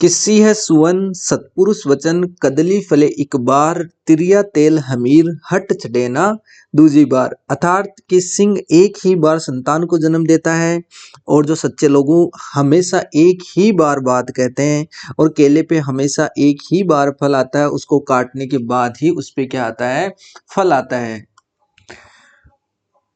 किस्सी है सुवन सतपुरुष वचन कदली फले एक बार तिरिया तेल हमीर हट चढ़ेना दूजी बार। अर्थात कि सिंह एक ही बार संतान को जन्म देता है और जो सच्चे लोगों हमेशा एक ही बार बात कहते हैं और केले पे हमेशा एक ही बार फल आता है, उसको काटने के बाद ही उस पे क्या आता है, फल आता है।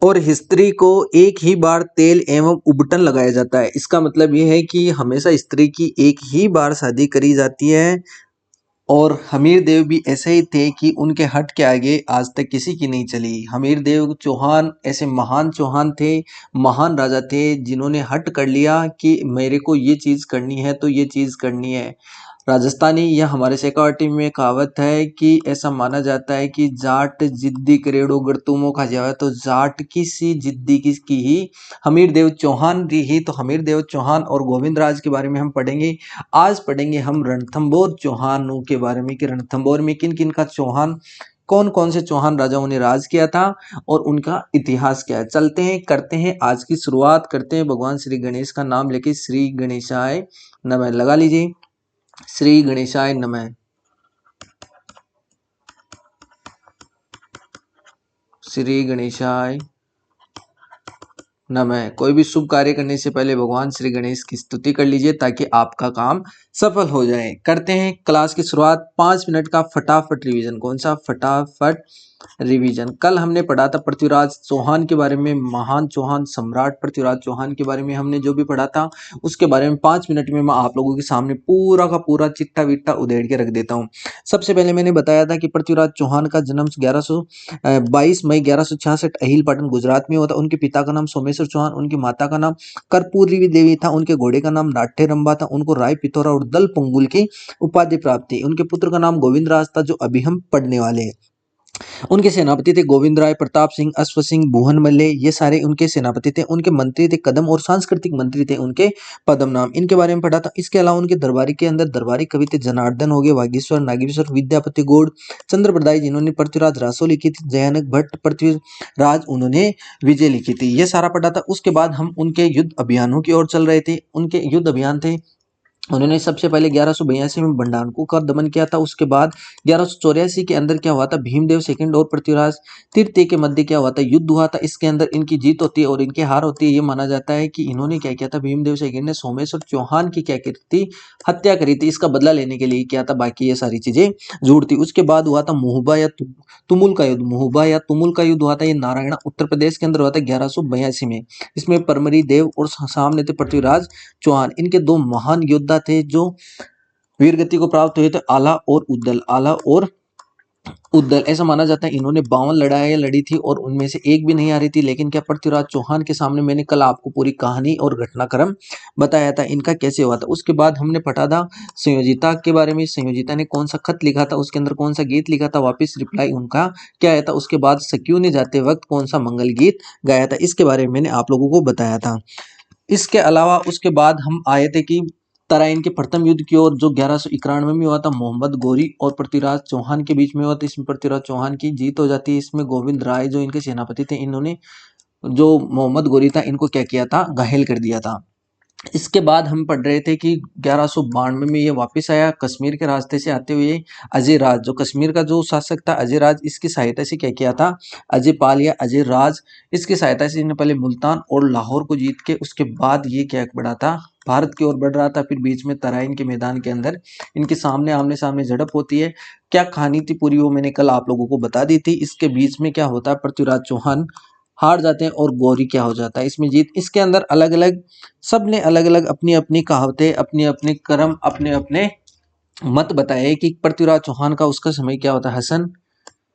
और स्त्री को एक ही बार तेल एवं उबटन लगाया जाता है। इसका मतलब यह है कि हमेशा स्त्री की एक ही बार शादी करी जाती है। और हमीर देव भी ऐसे ही थे कि उनके हट के आगे आज तक किसी की नहीं चली। हमीर देव चौहान ऐसे महान चौहान थे, महान राजा थे, जिन्होंने हट कर लिया कि मेरे को ये चीज करनी है तो ये चीज करनी है। राजस्थानी या हमारे शेखावाटी में कहावत है कि ऐसा माना जाता है कि जाट जिद्दी करेड़ो गड़तुमो खा जावे, तो जाट की सी जिद्दी की ही हमीर देव चौहान की ही। तो हमीर देव चौहान और गोविंद राज के बारे में हम पढ़ेंगे। आज पढ़ेंगे हम रणथंभौर चौहानों के बारे में कि रणथंभौर में किन किन का चौहान, कौन कौन से चौहान राजाओं ने राज किया था और उनका इतिहास क्या है। चलते हैं, करते हैं आज की शुरुआत, करते हैं भगवान श्री गणेश का नाम लेके। श्री गणेशाय नमः लगा लीजिए। श्री गणेशाय नमः। श्री गणेशाय नमः। कोई भी शुभ कार्य करने से पहले भगवान श्री गणेश की स्तुति कर लीजिए ताकि आपका काम सफल हो जाए। करते हैं क्लास की शुरुआत। 5 मिनट का फटाफट रिवीजन। कौन सा फटाफट रिवीजन? कल हमने पढ़ा था पृथ्वीराज चौहान के बारे में, महान चौहान सम्राट पृथ्वीराज चौहान के बारे में हमने जो भी पढ़ा था उसके बारे में 5 मिनट में मैं आप लोगों के सामने पूरा का पूरा चिट्ठा विट्ठा उधेड़ के रख देता हूँ। सबसे पहले मैंने बताया था कि पृथ्वीराज चौहान का जन्म 22 मई 1166 अहिलपाटन गुजरात में हुआ था। उनके पिता का नाम सोमेश्वर चौहान, उनकी माता का नाम कर्पूरी देवी था, उनके घोड़े का नाम नाट्य रंबा था, उनको राय पिथौरा और दल पंगुल की उपाधि प्राप्त थी। उनके पुत्र का नाम गोविंद राज था, जो अभी हम पढ़ने वाले हैं। उनके सेनापति थे गोविंद राय, प्रताप सिंह, अश्व सिंह, भुवन मल्ले, ये सारे उनके सेनापति थे। उनके मंत्री थे कदम और सांस्कृतिक मंत्री थे उनके पदम नाम। इनके बारे में पढ़ा था। इसके अलावा उनके दरबारी के अंदर दरबारी कवि थे जनार्दन हो गए, वागीश्वर, नागेश्वर, विद्यापति गौड़, चंद्र प्रदाय जिन्होंने पृथ्वीराज रासो लिखी थी, जयानक भट्ट पृथ्वीराज उन्होंने विजय लिखी थी। ये सारा पढ़ा था। उसके बाद हम उनके युद्ध अभियानों की ओर चल रहे थे। उनके युद्ध अभियान थे, उन्होंने सबसे पहले 1182 में बंडाणकों का दमन किया था। उसके बाद 1184 के अंदर क्या हुआ था, भीमदेव सेकंड और पृथ्वीराज तृतीय के मध्य क्या हुआ था, युद्ध हुआ था। इसके अंदर इनकी जीत होती है और इनकी हार होती है। ये माना जाता है कि इन्होंने क्या किया था, भीमदेव सेकंड ने सोमेश्वर चौहान की क्या की थी, हत्या करी थी। इसका बदला लेने के लिए किया था, बाकी ये सारी चीजें झूठ थी। उसके बाद हुआ था महुबा या तुमुल का युद्ध। महुबा या तुमुल का युद्ध हुआ था, ये नारायणा उत्तर प्रदेश के अंदर हुआ था 1182 में। इसमें परमरी देव और सामने थे पृथ्वीराज चौहान। इनके दो महान योद्धा थे जो वीरगति को प्राप्त हुए थे, आला और उद्दल। आला और उद्दल ऐसा माना जाता है इन्होंने 52 लड़ाइयां लड़ी थी और उनमें से एक भी नहीं आ रही थी। लेकिन क्या पृथ्वीराज चौहान के सामने, मैंने कल आपको पूरी कहानी और घटनाक्रम बताया था इनका कैसे हुआ था। उसके बाद हमने पढ़ा था संयोजिता के बारे में। संयोजिता ने कौन सा खत लिखा था, उसके अंदर कौन सा गीत लिखा था, वापिस रिप्लाई उनका क्या आया था। उसके बाद सखियों ने जाते वक्त कौन सा मंगल गीत गाया था, इसके बारे में मैंने आप लोगों को बताया था। इसके अलावा उसके बाद हम आए थे कि तराइन के प्रथम युद्ध की ओर, जो 1191 में हुआ था, मोहम्मद गोरी और पृथ्वीराज चौहान के बीच में हुआ था। इसमें पृथ्वीराज चौहान की जीत हो जाती है। इसमें गोविंद राय जो इनके सेनापति थे, इन्होंने जो मोहम्मद गोरी था इनको क्या किया था, घायल कर दिया था। इसके बाद हम पढ़ रहे थे कि 1192 में ये वापस आया कश्मीर के रास्ते से आते हुए। अजय राज जो कश्मीर का जो शासक था, अजय राज, इसकी सहायता से क्या किया था, अजय पाल या अजय राज, इसकी सहायता से इन्हें पहले मुल्तान और लाहौर को जीत के उसके बाद ये क्या बढ़ा था, भारत की ओर बढ़ रहा था। फिर बीच में तराइन के मैदान के अंदर इनके सामने आमने सामने झड़प होती है। क्या कहानी थी पूरी वो मैंने कल आप लोगों को बता दी थी। इसके बीच में क्या होता है, पृथ्वीराज चौहान हार जाते हैं और गौरी क्या हो जाता है इसमें जीत। इसके अंदर अलग अलग सब ने अलग अलग अपनी अपनी कहावतें, अपने अपने कर्म, अपने अपने मत बताए कि पृथ्वीराज चौहान का उसका समय क्या होता है। हसन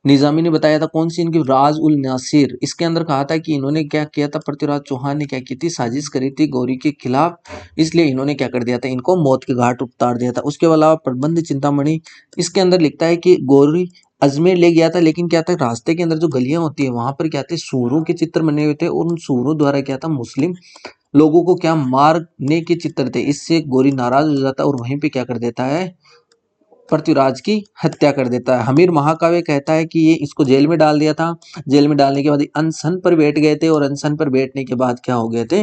निजामी ने बताया था कौन सी इनकी, राज उल नासिर। इसके अंदर कहा था कि इन्होंने क्या किया था, पृथ्वीराज चौहान ने क्या की थी, साजिश करी थी गौरी के खिलाफ, इसलिए इन्होंने क्या कर दिया था, इनको मौत के घाट उतार दिया था। उसके अलावा प्रबंध चिंतामणि, इसके अंदर लिखता है कि गौरी अजमेर ले गया था, लेकिन क्या था, रास्ते के अंदर जो गलियां होती है वहां पर क्या थे, सूरों के चित्र बने हुए थे और उन सूरों द्वारा क्या था, मुस्लिम लोगों को क्या मारने के चित्र थे। इससे गौरी नाराज हो जाता है और वहीं पे क्या कर देता है, पृथ्वीराज की हत्या कर देता है। हमीर महाकाव्य कहता है कि ये इसको जेल में डाल दिया था। जेल में डालने के बाद अनशन पर बैठ गए थे और अनशन पर बैठने के बाद क्या हो गए थे,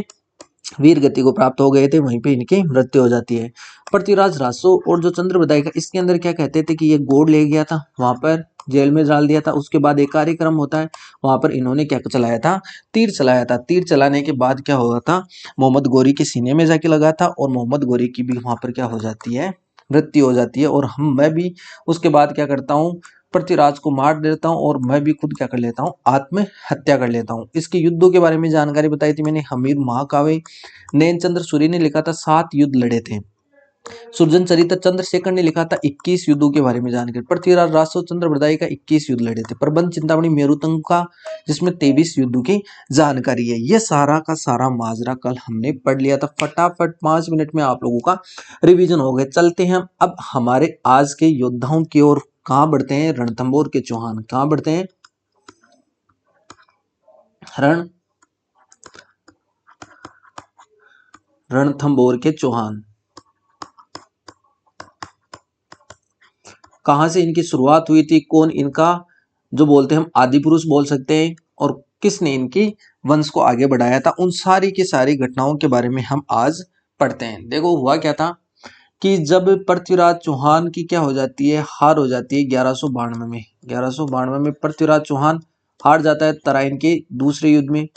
वीर गति को प्राप्त हो गए थे, वहीं पे इनकी मृत्यु हो जाती है। पृथ्वीराज रासो और जो चंद्रबदाई का, इसके अंदर क्या कहते थे कि ये गोड ले गया था, वहां पर जेल में डाल दिया था। उसके बाद एक कार्यक्रम होता है, वहां पर इन्होंने क्या चलाया था, तीर चलाया था। तीर चलाने के बाद क्या हुआ था, मोहम्मद गोरी के सीने में जाके लगा था और मोहम्मद गोरी की भी वहां पर क्या हो जाती है, मृत्यु हो जाती है। और मैं भी उसके बाद क्या करता हूँ, पृथ्वीराज को मार देता हूँ और मैं भी खुद क्या कर लेता हूँ, आत्महत्या कर लेता हूँ। इसके युद्धों के बारे में जानकारी बताई थी मैंने, हमीर महाकाव्य नैनचंद्र सूरी ने लिखा था 7 युद्ध लड़े थे। सुरजन चरित्र चंद्रशेखर ने लिखा था 21 युद्धों के बारे में जानकारी। पृथ्वीराज रासो चंद्रबरदाई का 21 युद्ध लड़े थे। प्रबंध चिंतामणि मेरुतंग का, जिसमें 23 युद्धों की जानकारी है। ये सारा का सारा माजरा कल हमने पढ़ लिया था। फटाफट 5 मिनट में आप लोगों का रिवीजन हो गया। चलते हैं अब हमारे आज के योद्धाओं की ओर। कहां बढ़ते हैं, रणथंबोर के चौहान। कहां बढ़ते हैं, रणथंबोर के चौहान। कहां से इनकी शुरुआत हुई थी, कौन इनका जो बोलते हैं हम आदि पुरुष बोल सकते हैं, और किसने इनकी वंश को आगे बढ़ाया था, उन सारी की सारी घटनाओं के बारे में हम आज पढ़ते हैं। देखो हुआ क्या था कि जब पृथ्वीराज चौहान की क्या हो जाती है, हार हो जाती है 1192 में। 1192 में पृथ्वीराज चौहान हार जाता है तराइन के दूसरे युद्ध में।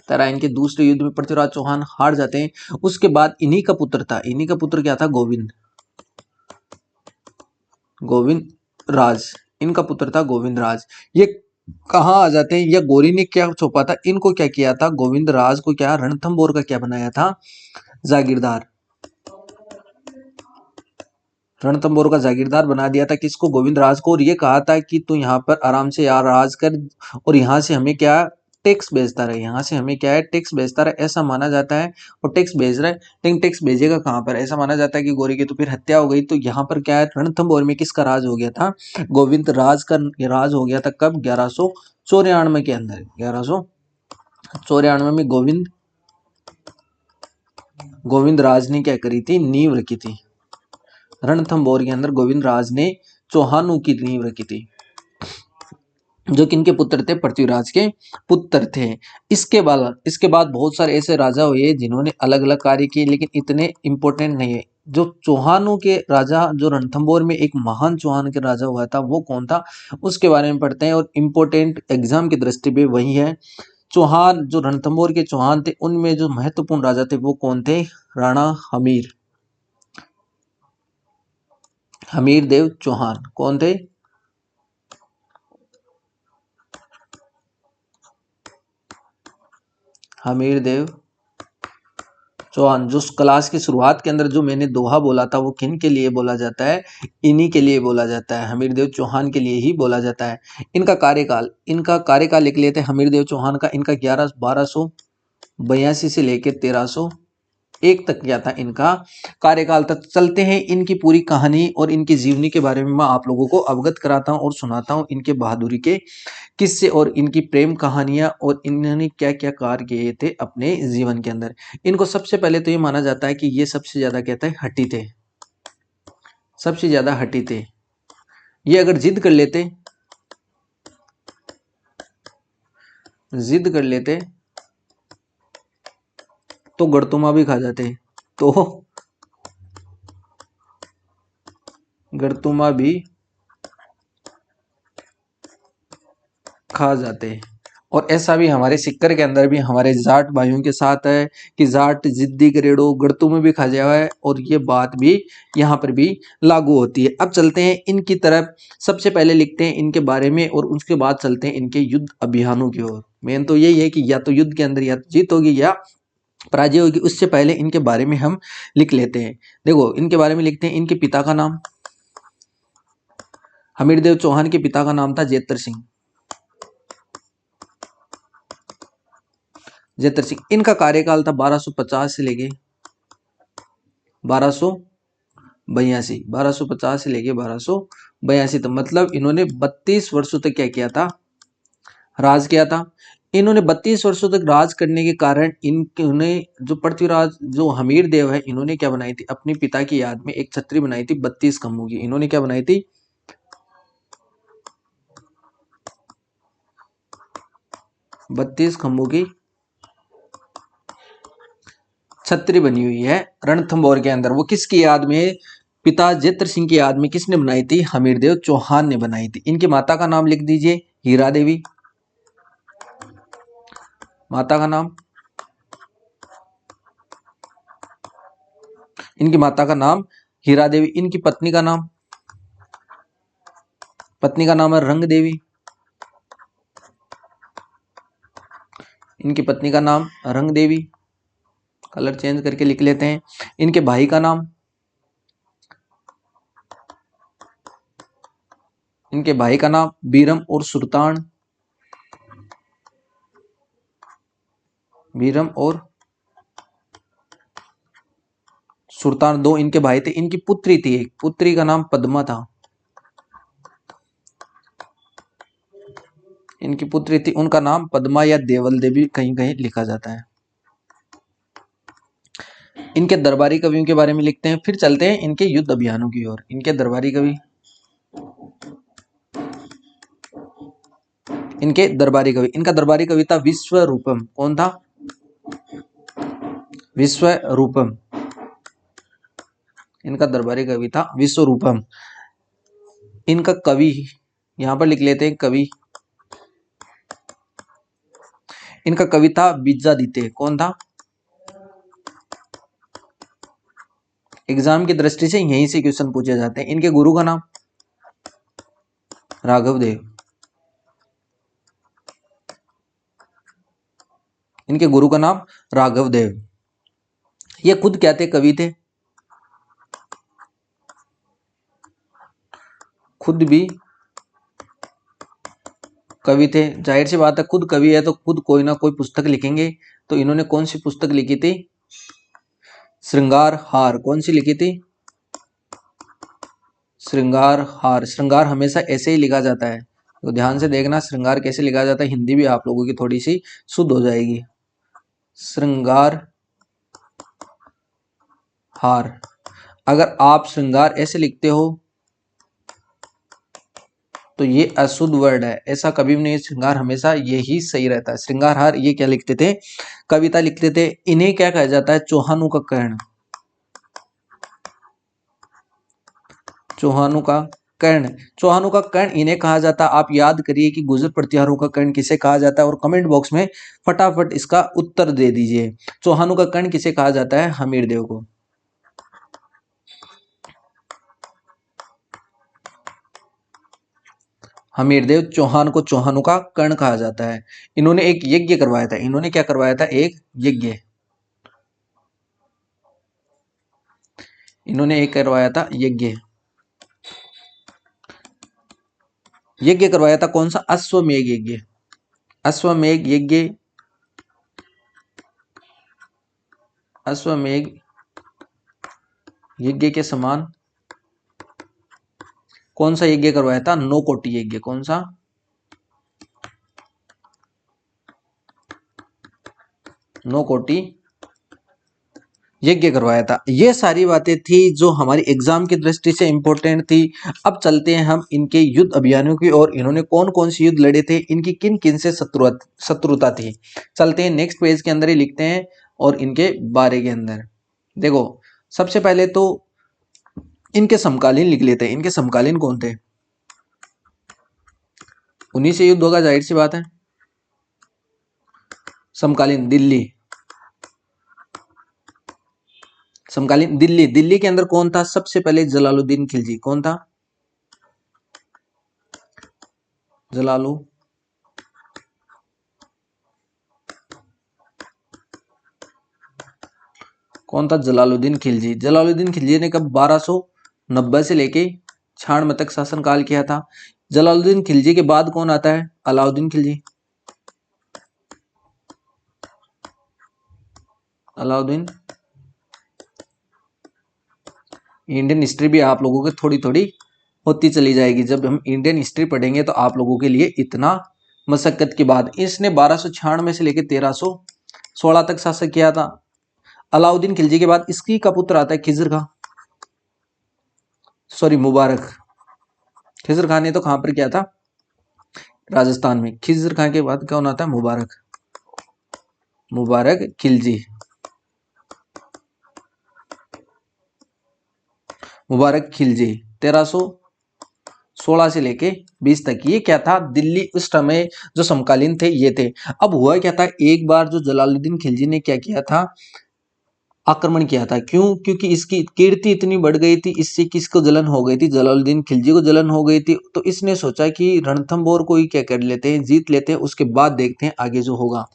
तराइन के दूसरे युद्ध में पृथ्वीराज चौहान हार जाते हैं। उसके बाद इन्हीं का पुत्र था, इन्हीं का पुत्र क्या था, गोविंद, गोविंद राज। इनका पुत्र था गोविंद राज। ये कहाँ आ जाते हैं, या गोरी ने क्या छुपा था, इनको क्या किया था, गोविंद राज को क्या रणथंबोर का क्या बनाया था, जागीरदार। रणथंबोर का जागीरदार बना दिया था किसको, गोविंद राज को। और ये कहा था कि तू यहाँ पर आराम से यार राज कर, और यहाँ से हमें क्या टैक्स भेजता रहे, यहाँ से हमें क्या है टैक्स भेजता रहे, ऐसा माना जाता है। और टैक्स भेज रहा है, लेकिन टैक्स भेजेगा कहाँ पर, ऐसा माना जाता है कि गोरी की तो फिर हत्या हो गई। तो यहाँ पर क्या है, रणथंबोर में किसका राज हो गया था, गोविंद राज का राज हो गया था। कब, 1194 के अंदर। 1194 में गोविंद राज ने क्या करी थी, नींव रखी थी। रणथंबोर के अंदर गोविंद राज ने चौहानों की नींव रखी थी, जो किनके पुत्र थे, पृथ्वीराज के पुत्र थे। इसके बाद बहुत सारे ऐसे राजा हुए जिन्होंने अलग अलग कार्य किए, लेकिन इतने इंपॉर्टेंट नहीं है। जो चौहानों के राजा, जो रणथंबोर में एक महान चौहान के राजा हुआ था, वो कौन था, उसके बारे में पढ़ते हैं। और इम्पोर्टेंट एग्जाम की दृष्टि पे वही है। चौहान, जो रणथंबोर के चौहान थे, उनमें जो महत्वपूर्ण राजा थे वो कौन थे, राणा हमीर, हमीर देव चौहान। कौन थे, हमीर देव चौहान। जो क्लास की शुरुआत के अंदर जो मैंने दोहा बोला था, वो किन के लिए बोला जाता है, इन्हीं के लिए बोला जाता है, हमीरदेव चौहान के लिए ही बोला जाता है। इनका कार्यकाल लिख लेते हैं हमीरदेव चौहान का। इनका 1282 से लेकर 1301 तक क्या था, इनका कार्यकाल तक। चलते हैं इनकी पूरी कहानी और इनकी जीवनी के बारे में मैं आप लोगों को अवगत कराता हूँ और सुनाता हूँ, इनके बहादुरी के किस्से और इनकी प्रेम कहानियां, और इन्होंने क्या क्या कार्य किए थे अपने जीवन के अंदर। इनको सबसे पहले तो ये माना जाता है कि ये सबसे ज्यादा कहता है हठी थे, सबसे ज्यादा हठी थे। ये अगर जिद कर लेते तो गड़तुमा भी खा जाते, तो गड़तुमा भी खा जाते। और ऐसा भी हमारे सिक्कर के अंदर भी हमारे जाट भाइयों के साथ है कि जाट जिद्दी करेड़ो गड़तू में भी खा जावा है, और ये बात भी यहाँ पर भी लागू होती है। अब चलते हैं इनकी तरफ। सबसे पहले लिखते हैं इनके बारे में, और उसके बाद चलते हैं इनके युद्ध अभियानों की ओर। मेन तो यही है कि या तो युद्ध के अंदर या तो जीत होगी या पराजय होगी। उससे पहले इनके बारे में हम लिख लेते हैं। देखो इनके बारे में लिखते हैं, इनके पिता का नाम, हमीरदेव चौहान के पिता का नाम था जेतर सिंह। जेतर सिंह, इनका कार्यकाल था 1250 से लेके 1282, 1250 से लेके 1282 तक। मतलब इन्होंने 32 वर्षों तक क्या किया था, राज किया था। इन्होंने 32 वर्षों तक राज करने के कारण इन्होंने जो पृथ्वीराज, जो हमीर देव है, इन्होंने क्या बनाई थी, अपने पिता की याद में एक छतरी बनाई थी 32 खंभों की। इन्होंने क्या बनाई थी, 32 खंभों की छतरी बनी हुई है रणथंभौर के अंदर। वो किसकी याद में, पिता जेत्र सिंह की याद में किसने बनाई थी, हमीरदेव चौहान ने बनाई थी। इनकी माता का नाम लिख दीजिए, हीरा देवी, माता का नाम, इनकी माता का नाम हीरा देवी। इनकी पत्नी का नाम, पत्नी का नाम है रंग देवी, इनकी पत्नी का नाम रंग देवी। कलर चेंज करके लिख लेते हैं। इनके भाई का नाम, इनके भाई का नाम बीरम और सुल्तान, बीरम और सुल्तान, दो इनके भाई थे। इनकी पुत्री थी, एक पुत्री का नाम पद्मा था, इनकी पुत्री थी, उनका नाम पद्मा या देवल देवी कहीं कहीं लिखा जाता है। इनके दरबारी कवियों के बारे में लिखते हैं, फिर चलते हैं इनके युद्ध अभियानों की ओर। इनके दरबारी कवि, इनके दरबारी कवि, इनका दरबारी कवि था विश्वरूपम। कौन था, विश्वरूपम, इनका दरबारी कवि था विश्वरूपम। इनका कवि यहां पर लिख लेते हैं कवि, इनका कवि था विद्यादित्य। कौन था, एग्जाम की दृष्टि से यहीं से क्वेश्चन पूछे जाते हैं। इनके गुरु का नाम राघव देव, इनके गुरु का नाम राघव देव। ये खुद क्या थे, कवि थे, खुद भी कवि थे। जाहिर सी बात है, खुद कवि है तो खुद कोई ना कोई पुस्तक लिखेंगे। तो इन्होंने कौन सी पुस्तक लिखी थी, श्रृंगार हार। कौन सी लिखी थी, श्रृंगार हार। श्रृंगार हमेशा ऐसे ही लिखा जाता है, तो ध्यान से देखना श्रृंगार कैसे लिखा जाता है, हिंदी भी आप लोगों की थोड़ी सी शुद्ध हो जाएगी। श्रृंगार हार। अगर आप श्रृंगार ऐसे लिखते हो तो ये अशुद्ध वर्ड है, ऐसा कभी भी नहीं। श्रृंगार हमेशा यही सही रहता है। श्रृंगार हार, ये क्या लिखते थे, कविता लिखते थे। इन्हें क्या कहा जाता है, चौहानों का कर्ण, चौहानों का कर्ण, चौहानों का कर्ण इन्हें कहा जाता है। आप याद करिए कि गुर्जर प्रतिहारों का कर्ण किसे कहा जाता है, और कमेंट बॉक्स में फटाफट इसका उत्तर दे दीजिए। चौहानों का कर्ण किसे कहा जाता है, हमीरदेव को। हमीरदेव चौहान को चौहानों का कर्ण कहा जाता है। इन्होंने एक यज्ञ करवाया था, इन्होंने क्या करवाया था, एक यज्ञ, इन्होंने एक करवाया था यज्ञ। यज्ञ करवाया था कौन सा, अश्वमेघ यज्ञ, अश्वमेघ यज्ञ, अश्वमेघ यज्ञ के समान कौन सा यज्ञ करवाया था, नौ कोटि यज्ञ। कौन सा, नौ कोटि यज्ञ करवाया था। ये सारी बातें थी जो हमारी एग्जाम की दृष्टि से इंपॉर्टेंट थी। अब चलते हैं हम इनके युद्ध अभियानों की ओर। इन्होंने कौन कौन से युद्ध लड़े थे, इनकी किन किन से शत्रुता थी। चलते हैं नेक्स्ट पेज के अंदर ही लिखते हैं और इनके बारे के अंदर देखो। सबसे पहले तो इनके समकालीन लिख लेते हैं। इनके समकालीन कौन थे, उन्हीं से युद्ध होगा, जाहिर सी बात है। समकालीन दिल्ली, समकालीन दिल्ली, दिल्ली के अंदर कौन था, सबसे पहले जलालुद्दीन खिलजी। कौन था, जलालू, कौन था, जलालुद्दीन खिलजी। जलालुद्दीन खिलजी ने कब 1290 से लेके 96 तक शासन काल किया था। जलालुद्दीन खिलजी के बाद कौन आता है, अलाउद्दीन खिलजी, अलाउद्दीन। इंडियन हिस्ट्री भी आप लोगों की थोड़ी थोड़ी होती चली जाएगी। जब हम इंडियन हिस्ट्री पढ़ेंगे तो आप लोगों के लिए इतना मशक्कत के बाद। इसने 1296 से लेकर 1316 तक शासन किया था। अलाउद्दीन खिलजी के बाद इसकी का पुत्र आता है खिजर खां, सॉरी मुबारक। खिजर खान ने तो कहां पर किया था, राजस्थान में। खिजर खान के बाद कौन आता है, मुबारक, मुबारक खिलजी। मुबारक खिलजी 1316 से लेके 20 तक। ये क्या था, दिल्ली उस समय जो समकालीन थे ये थे। अब हुआ क्या था, एक बार जो जलालुद्दीन खिलजी ने क्या किया था, आक्रमण किया था। क्यों? क्योंकि इसकी कीर्ति इतनी बढ़ गई थी, इससे किसको जलन हो गई थी, जलालुद्दीन खिलजी को जलन हो गई थी। तो इसने सोचा कि रणथंभौर को ही क्या कर लेते हैं, जीत लेते हैं, उसके बाद देखते हैं आगे जो होगा।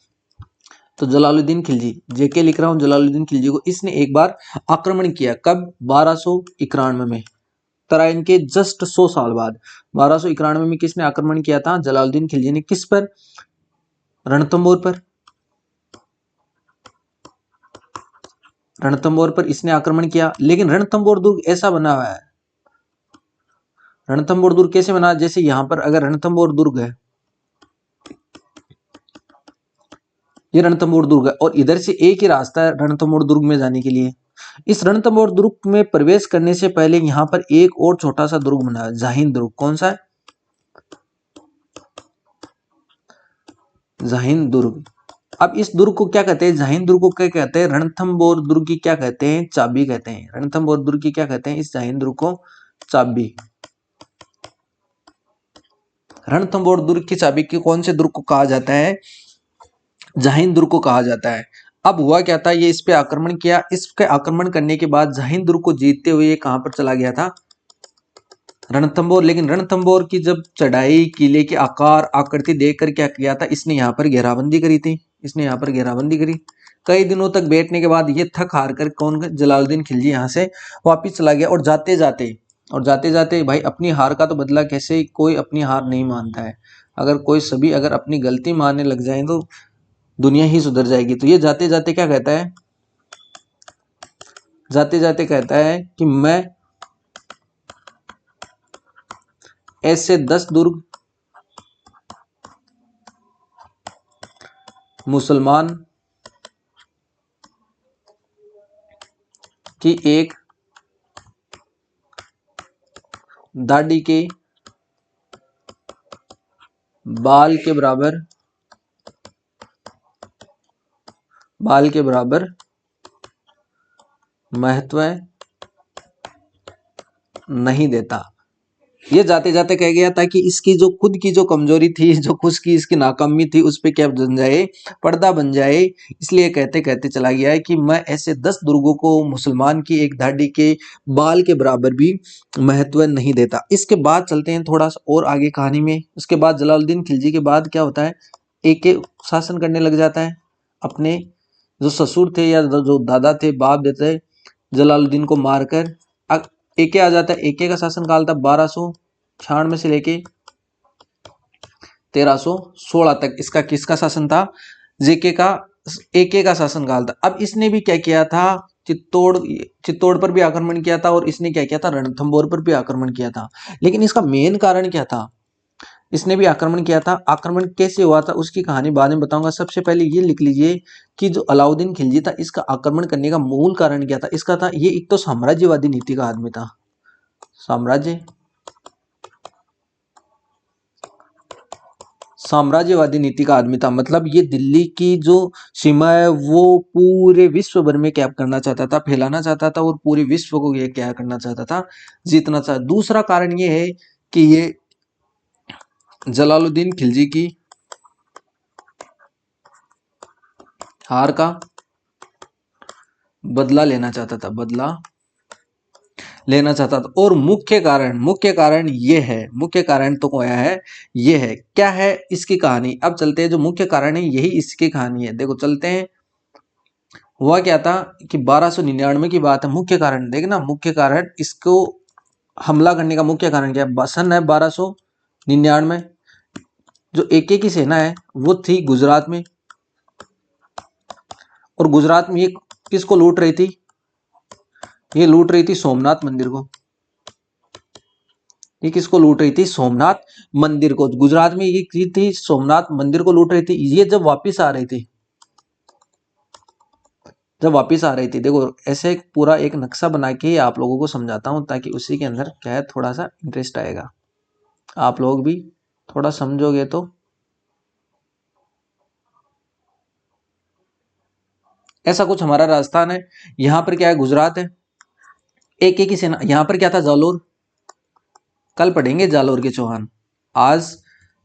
तो जलालुद्दीन खिलजी, जेके लिख रहा हूं, जलालुद्दीन खिलजी को इसने एक बार आक्रमण किया। कब? 1291 में, तराइन के जस्ट 100 साल बाद 1291 में किसने आक्रमण किया था? जलालुद्दीन खिलजी ने। किस पर? रणथंभौर पर। रणथंभौर पर इसने आक्रमण किया। लेकिन रणथंभौर दुर्ग ऐसा बना हुआ है, रणथंभौर दुर्ग कैसे बना, जैसे यहां पर अगर रणथंभौर दुर्ग है, ये रणथंभौर दुर्ग है, और इधर से एक ही रास्ता है रणथंभौर दुर्ग में जाने के लिए। इस रणथंभौर दुर्ग में प्रवेश करने से पहले यहां पर एक और छोटा सा दुर्ग बना है, जाहिन दुर्ग। कौन सा है? जाहिन दुर्ग। अब इस दुर्ग को क्या कहते हैं, जाहिन दुर्ग को क्या कहते हैं? रणथंभौर दुर्ग की क्या कहते हैं? चाबी कहते हैं। रणथंभौर दुर्ग की क्या कहते हैं? इस जाहिन दुर्ग को चाबी। रणथंभौर दुर्ग की चाबी की कौन से दुर्ग को कहा जाता है? जाहिन दुर्ग को कहा जाता है। अब हुआ क्या था, ये इस पे आक्रमण किया। इसके आक्रमण करने के बाद जाहिन दुर्ग को जीतते हुए ये कहां पर चला गया था? रणथंभौर। लेकिन रणथंभौर की जब चढ़ाई, किले के आकार आकृति देखकर क्या किया था, इसने यहाँ पर घेराबंदी करी थी। इसने यहाँ पर घेराबंदी करी। कई दिनों तक बैठने के बाद ये थक हार कर कौन, जलालुद्दीन खिलजी यहाँ से वापिस चला गया। और जाते जाते भाई अपनी हार का तो बदला कैसे, कोई अपनी हार नहीं मानता है। अगर कोई सभी अगर अपनी गलती मानने लग जाए तो दुनिया ही सुधर जाएगी। तो ये जाते जाते क्या कहता है, जाते जाते कहता है कि मैं ऐसे 10 दुर्ग मुसलमान की एक दाढ़ी के बाल के बराबर, बाल के बराबर महत्व नहीं देता। ये जाते जाते कह गया था कि इसकी जो खुद की जो कमजोरी थी, जो खुद की इसकी नाकामी थी, उस पे क्या बन जाए, पर्दा बन जाए। इसलिए कहते कहते चला गया है कि मैं ऐसे 10 दुर्गों को मुसलमान की एक दाढ़ी के बाल के बराबर भी महत्व नहीं देता। इसके बाद चलते हैं थोड़ा सा और आगे कहानी में। उसके बाद जलालुद्दीन खिलजी के बाद क्या होता है, एक शासन करने लग जाता है। अपने जो ससुर थे या जो दादा थे, बाप देते, जलालुद्दीन को मारकर एके आ जाता है। एके का शासन काल था 1296 से लेके 1316 तक। इसका किसका शासन था? जेके का, एके का शासन काल था। अब इसने भी क्या किया था, चित्तौड़ पर भी आक्रमण किया था, और इसने क्या किया था, रणथंभौर पर भी आक्रमण किया था। लेकिन इसका मेन कारण क्या था, इसने भी आक्रमण किया था। आक्रमण कैसे हुआ था उसकी कहानी बाद में बताऊंगा। सबसे पहले ये लिख लीजिए कि जो अलाउद्दीन खिलजी था, इसका आक्रमण करने का मूल कारण क्या था। इसका था, ये एक तो साम्राज्यवादी नीति का आदमी था। साम्राज्यवादी नीति का आदमी था। मतलब ये दिल्ली की जो सीमा है वो पूरे विश्व भर में क्या करना चाहता था, फैलाना चाहता था, और पूरे विश्व को ये क्या करना चाहता था, जीतना चाहता। दूसरा कारण ये है कि ये जलालुद्दीन खिलजी की हार का बदला लेना चाहता था, बदला लेना चाहता था। और मुख्य कारण ये है, मुख्य कारण तो क्या है, ये है। क्या है इसकी कहानी? अब चलते हैं, जो मुख्य कारण है यही इसकी कहानी है। देखो चलते हैं। हुआ क्या था कि 1299 की बात है। मुख्य कारण देखना, मुख्य कारण इसको हमला करने का मुख्य कारण क्या है? सन है 1299। जो एके की सेना है वो थी गुजरात में, और गुजरात में ये किसको लूट रही थी? ये लूट रही थी सोमनाथ मंदिर को। ये किसको लूट रही थी? सोमनाथ मंदिर को। गुजरात में ये की थी, सोमनाथ मंदिर को लूट रही थी। ये जब वापिस आ रही थी, जब वापिस आ रही थी, देखो ऐसे एक पूरा एक नक्शा बना के आप लोगों को समझाता हूं, ताकि उसी के अंदर क्या है, थोड़ा सा इंटरेस्ट आएगा, आप लोग भी थोड़ा समझोगे तो। ऐसा कुछ हमारा राजस्थान है, यहाँ पर क्या है, गुजरात है, एके की सेना, यहां पर क्या था, जालोर, कल पढ़ेंगे जालोर के चौहान, आज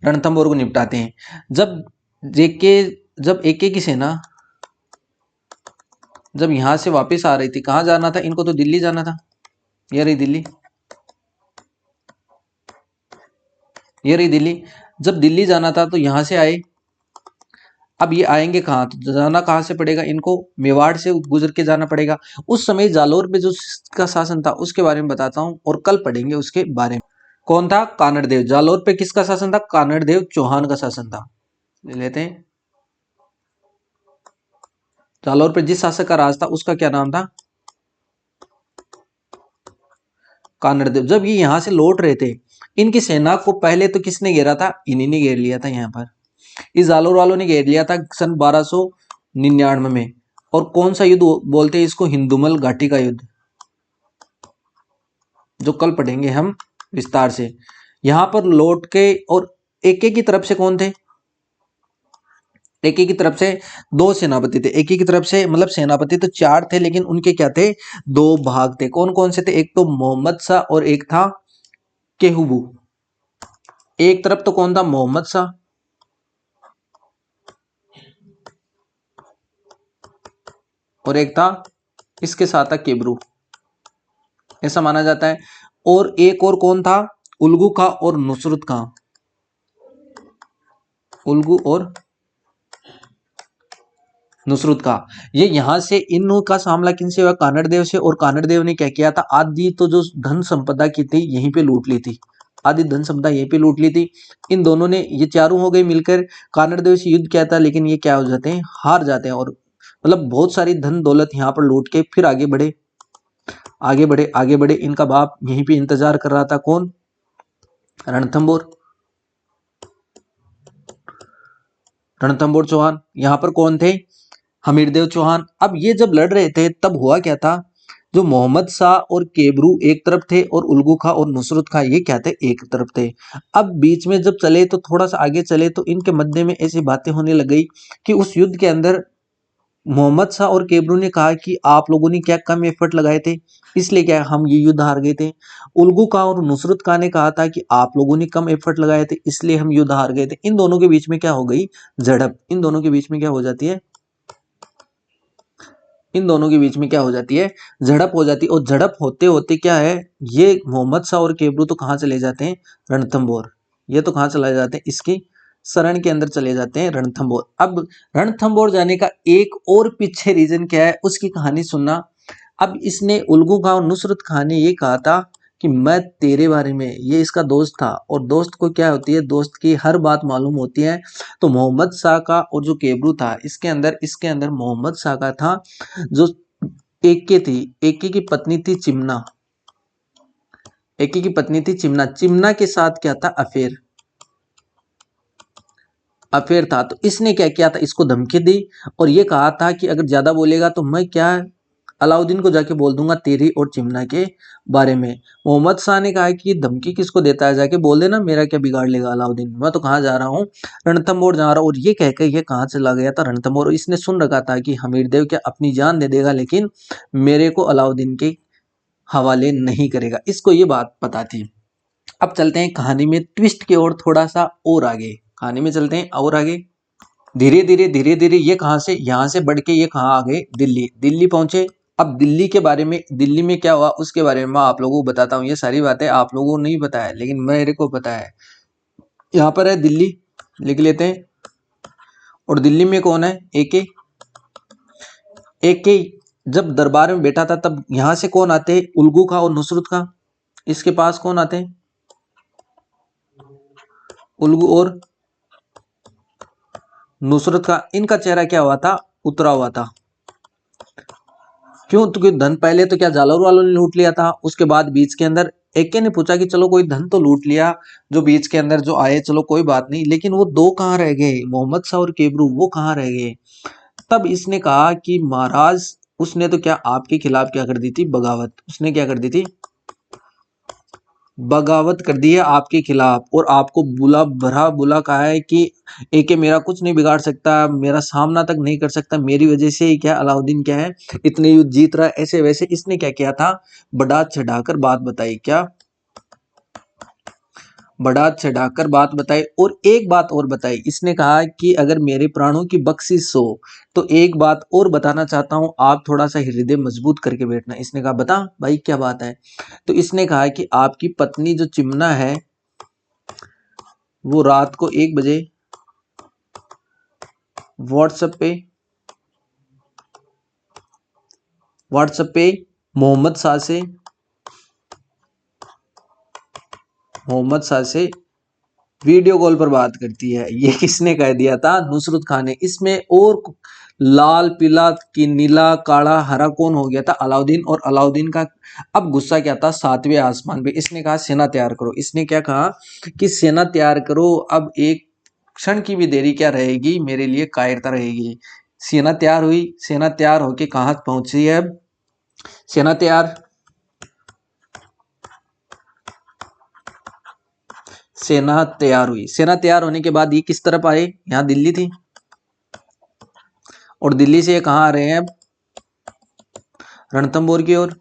रणथंभौर को निपटाते हैं। जब एके की सेना जब यहां से वापस आ रही थी, कहां जाना था इनको, तो दिल्ली जाना था, ये रही दिल्ली, ये रही दिल्ली। जब दिल्ली जाना था तो यहां से आए, अब ये आएंगे कहाँ, तो जाना कहाँ से पड़ेगा इनको, मेवाड़ से गुजर के जाना पड़ेगा। उस समय जालोर पे जो का शासन था उसके बारे में बताता हूँ और कल पढ़ेंगे उसके बारे में। कौन था, कानड़देव। जालोर पे किसका शासन था, कानड़देव चौहान का शासन था। ले लेते हैं, जालोर पे जिस शासक का राज था उसका क्या नाम था, कानड़देव। जब ये यहां से लौट रहे थे, इनकी सेना को पहले तो किसने घेरा था, इन्हीं ने घेर लिया था। यहाँ पर इस जालोर वालों ने घेर लिया था सन 1299 में। और कौन सा युद्ध बोलते हैं इसको, हिंदुमल घाटी का युद्ध, जो कल पढ़ेंगे हम विस्तार से। यहां पर लौट के, और एके की तरफ से कौन थे, एके की तरफ से दो सेनापति थे। एके की तरफ से मतलब सेनापति तो चार थे, लेकिन उनके क्या थे, दो भाग थे। कौन कौन से थे, एक तो मोहम्मद शाह और एक था केहूबू। एक तरफ तो कौन था, मोहम्मद शाह, और एक था इसके साथ था केबरू, ऐसा माना जाता है। और एक और कौन था, उल्गू खां और नुसरत खां, उल्गू और नुसरत खां। ये यहां से इन का सामना किनसे हुआ, कानड़देव से। और कानड़देव ने क्या किया था, आदि तो जो धन संपदा की थी यहीं पे लूट ली थी, आदि धन संपदा यहीं पे लूट ली थी। इन दोनों ने, ये चारों हो गए मिलकर, कानड़देव से युद्ध किया था, लेकिन ये क्या हो जाते हैं, हार जाते हैं। और मतलब बहुत सारी धन दौलत यहाँ पर लूट के फिर आगे बढ़े, आगे बढ़े, आगे बढ़े। इनका बाप यहीं पे इंतजार कर रहा था, कौन, रणथंभौर, रणथंभौर चौहान। यहाँ पर कौन थे, हमीरदेव चौहान। अब ये जब लड़ रहे थे तब हुआ क्या था, जो मोहम्मद शाह और केबरू एक तरफ थे और उल्गू खां और नुसरत खां ये क्या थे, एक तरफ थे। अब बीच में जब चले तो थोड़ा सा आगे चले तो इनके मध्य में ऐसी बातें होने लग गई कि उस युद्ध के अंदर मोहम्मद शाह और केबरू ने कहा कि आप लोगों ने क्या कम एफर्ट लगाए थे, इसलिए क्या हम ये युद्ध हार गए थे। उल्गू खां और नुसरत खां ने कहा था कि आप लोगों ने कम एफर्ट लगाए थे इसलिए हम युद्ध हार गए थे। इन दोनों के बीच में क्या हो गई, झड़प। इन दोनों के बीच में क्या हो जाती है, इन दोनों के बीच में क्या हो जाती है, झड़प हो जाती है। और झड़प होते होते क्या है, ये मोहम्मद शाह और केबरू तो कहाँ चले जाते हैं, रणथंभौर। ये तो कहाँ चले जाते हैं, इसकी शरण के अंदर चले जाते हैं, रणथंभौर। अब रणथंभौर जाने का एक और पीछे रीजन क्या है, उसकी कहानी सुनना। अब इसने, उल्गू खां और नुसरत खां ने ये कहा था कि मैं तेरे बारे में, ये इसका दोस्त था और दोस्त को क्या होती है, दोस्त की हर बात मालूम होती है। तो मोहम्मद शाह का और जो केबरू था, इसके अंदर मोहम्मद शाह का था, जो एके थी, एके की पत्नी थी चिमना, एके की पत्नी थी चिमना। चिमना के साथ क्या था, अफेयर, अफेयर था। तो इसने क्या किया था, इसको धमकी दी और ये कहा था कि अगर ज्यादा बोलेगा तो मैं क्या, अलाउद्दीन को जाके बोल दूंगा तेरी और चिमना के बारे में। मोहम्मद शाह ने कहा कि धमकी किसको देता है, जाके बोल देना, मेरा क्या बिगाड़ लेगा अलाउद्दीन, मैं तो कहाँ जा रहा हूँ, रणथंभौर जा रहा हूँ। और ये कहकर ये कहाँ चला गया था, रणथंभौर। इसने सुन रखा था कि हमीरदेव क्या अपनी जान दे देगा लेकिन मेरे को अलाउद्दीन के हवाले नहीं करेगा, इसको ये बात पता थी। अब चलते हैं कहानी में ट्विस्ट की ओर, थोड़ा सा और आगे कहानी में चलते हैं और आगे। धीरे धीरे ये कहाँ से, यहाँ से बढ़ के ये कहाँ आ गए, दिल्ली, दिल्ली पहुंचे। अब दिल्ली के बारे में, दिल्ली में क्या हुआ उसके बारे में मैं आप लोगों को बताता हूँ। ये सारी बातें आप लोगों को नहीं पता है लेकिन मेरे को पता है। यहाँ पर है दिल्ली, लिख लेते हैं। और दिल्ली में कौन है, एके। एके जब दरबार में बैठा था तब यहाँ से कौन आते हैं, उल्गू खां और नुसरत खां। इसके पास कौन आते हैं, उल्गू और नुसरत खां। इनका चेहरा क्या हुआ था, उतरा हुआ था। क्यों, तो धन पहले तो क्या जालौर वालों ने लूट लिया था, उसके बाद बीच के अंदर एके ने पूछा कि चलो कोई धन तो लूट लिया जो बीच के अंदर जो आए, चलो कोई बात नहीं, लेकिन वो दो कहाँ रह गए, मोहम्मद शाह और केबरू, वो कहाँ रह गए। तब इसने कहा कि महाराज, उसने तो क्या आपके खिलाफ क्या कर दी थी, बगावत। उसने क्या कर दी थी, बगावत कर दी है आपके खिलाफ और आपको बुला भरा बुला कहा है कि एके मेरा कुछ नहीं बिगाड़ सकता, मेरा सामना तक नहीं कर सकता, मेरी वजह से ही क्या अलाउद्दीन क्या है इतने युद्ध जीत रहा है। ऐसे वैसे इसने क्या किया था, बढ़ा चढ़ाकर बात बताई। क्या बढ़ा चढ़ाकर बात बताई। और एक बात और बताई, इसने कहा कि अगर मेरे प्राणों की बख्शिश हो तो एक बात और बताना चाहता हूं, आप थोड़ा सा हृदय मजबूत करके बैठना। इसने कहा बता भाई क्या बात है। तो इसने कहा कि आपकी पत्नी जो चिमना है वो रात को 1 बजे व्हाट्सएप पे मोहम्मद शाह से वीडियो कॉल पर बात करती है। ये किसने कह दिया था, नुसरत खान ने। इसमें और लाल पीला कि नीला काला हरा कौन हो गया था, अलाउद्दीन। और अलाउद्दीन का अब गुस्सा क्या था, 7वें आसमान पे। इसने कहा सेना तैयार करो। इसने क्या कहा कि सेना तैयार करो, अब एक क्षण की भी देरी क्या रहेगी, मेरे लिए कायरता रहेगी। सेना तैयार हुई। सेना तैयार होके कहां पहुंची है, सेना तैयार सेना तैयार हुई। सेना तैयार होने के बाद ये किस तरफ आए, यहाँ दिल्ली थी और दिल्ली से ये कहाँ आ रहे हैं, रणथंभौर की ओर।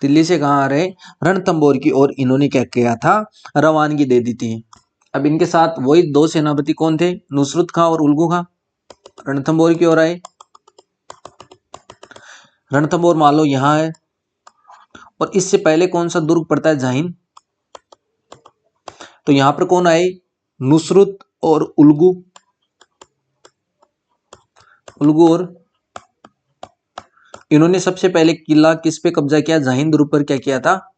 दिल्ली से कहाँ आ रहे हैं, रणथंभौर की ओर। इन्होंने क्या किया था, रवानगी दे दी थी। अब इनके साथ वही 2 सेनापति कौन थे, नुसरत खां और उल्गू खां। रणथंभौर की ओर आए। रणथंभौर मान लो यहाँ है। और इससे पहले कौन सा दुर्ग पड़ता है, जाहिन। तो यहां पर कौन आए, नुसरत और उल्गू। और इन्होंने सबसे पहले किला किस पे कब्जा किया, जाहिन दुर्ग पर क्या किया था,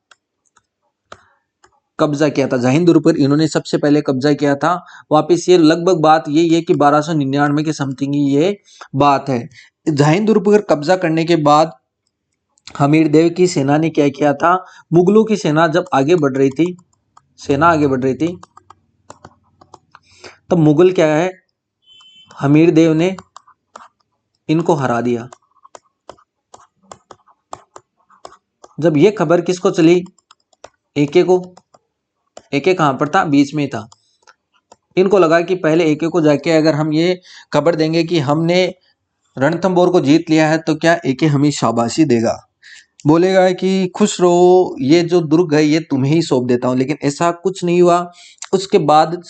कब्जा किया था। जाहिन दुर्ग पर इन्होंने सबसे पहले कब्जा किया था। वापिस ये लगभग बात यही है कि 1299 के समथिंग ये बात है। जाहिन दुर्ग पर कब्जा करने के बाद हमीर देव की सेना ने क्या किया था, मुगलों की सेना जब आगे बढ़ रही थी, तब मुगल क्या है, हमीर देव ने इनको हरा दिया। जब ये खबर किसको चली, एके को। एके कहां पर था, बीच में था। इनको लगा कि पहले एके को जाके अगर हम ये खबर देंगे कि हमने रणथंभौर को जीत लिया है तो क्या एके हमें शाबाशी देगा, बोलेगा कि खुश रहो, ये जो दुर्ग है ये तुम्हें ही सौंप देता हूं। लेकिन ऐसा कुछ नहीं हुआ। उसके बाद